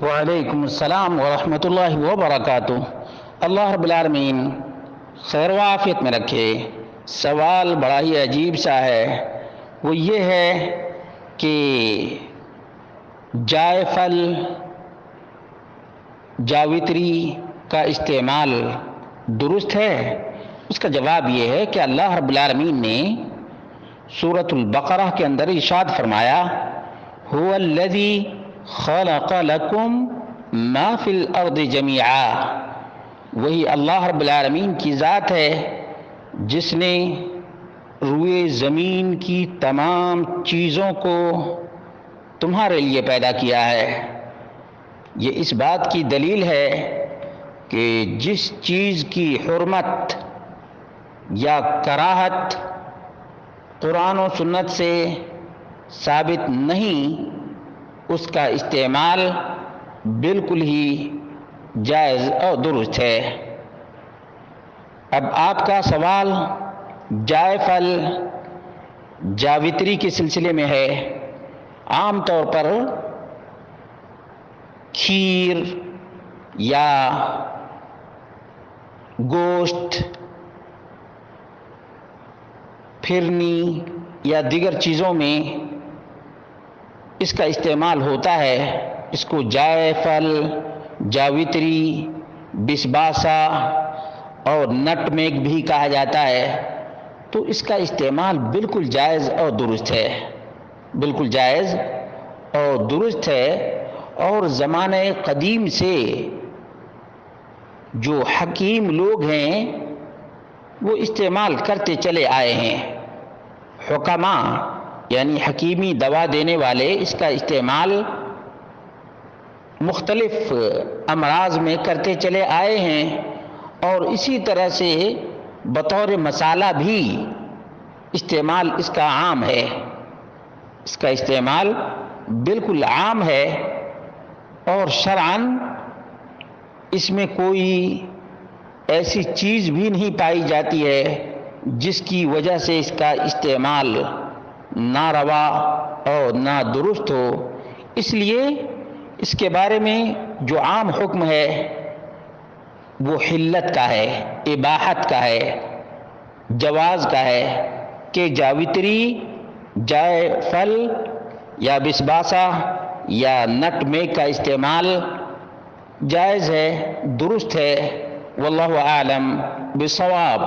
وعلیکم السلام ورحمۃ اللہ وبرکاتہ۔ اللہ رب العالمین خیر و عافیت میں رکھے۔ سوال بڑا ہی عجیب سا ہے، وہ یہ ہے کہ جائفل جاوتری کا استعمال درست ہے؟ اس کا جواب یہ ہے کہ اللہ رب العالمین نے سورۃ البقرہ کے اندر ارشاد فرمایا، هو الذی خلق لکم ما فی الارض جمیعا، وہی اللہ رب العالمین کی ذات ہے جس نے روئے زمین کی تمام چیزوں کو تمہارے لیے پیدا کیا ہے۔ یہ اس بات کی دلیل ہے کہ جس چیز کی حرمت یا کراہت قرآن و سنت سے ثابت نہیں، اس کا استعمال بالکل ہی جائز اور درست ہے۔ اب آپ کا سوال جائفل جاوتری کے سلسلے میں ہے۔ عام طور پر کھیر یا گوشت، پھرنی یا دیگر چیزوں میں اس کا استعمال ہوتا ہے۔ اس کو جائفل، جاوتری، بسباسا اور نٹ میگ بھی کہا جاتا ہے۔ تو اس کا استعمال بالکل جائز اور درست ہے، بالکل جائز اور درست ہے، اور زمانہ قدیم سے جو حکیم لوگ ہیں وہ استعمال کرتے چلے آئے ہیں۔ حکماء یعنی حکیمی دوا دینے والے اس کا استعمال مختلف امراض میں کرتے چلے آئے ہیں، اور اسی طرح سے بطور مسالہ بھی استعمال اس کا عام ہے۔ اس کا استعمال بالکل عام ہے، اور شرعاً اس میں کوئی ایسی چیز بھی نہیں پائی جاتی ہے جس کی وجہ سے اس کا استعمال ناروا اور نادرست ہو۔ اس لیے اس کے بارے میں جو عام حکم ہے وہ حلت کا ہے، اباحت کا ہے، جواز کا ہے کہ جاوتری، جائفل یا بسباسا یا نٹ میگ کا استعمال جائز ہے، درست ہے۔ واللہ اعلم بالصواب۔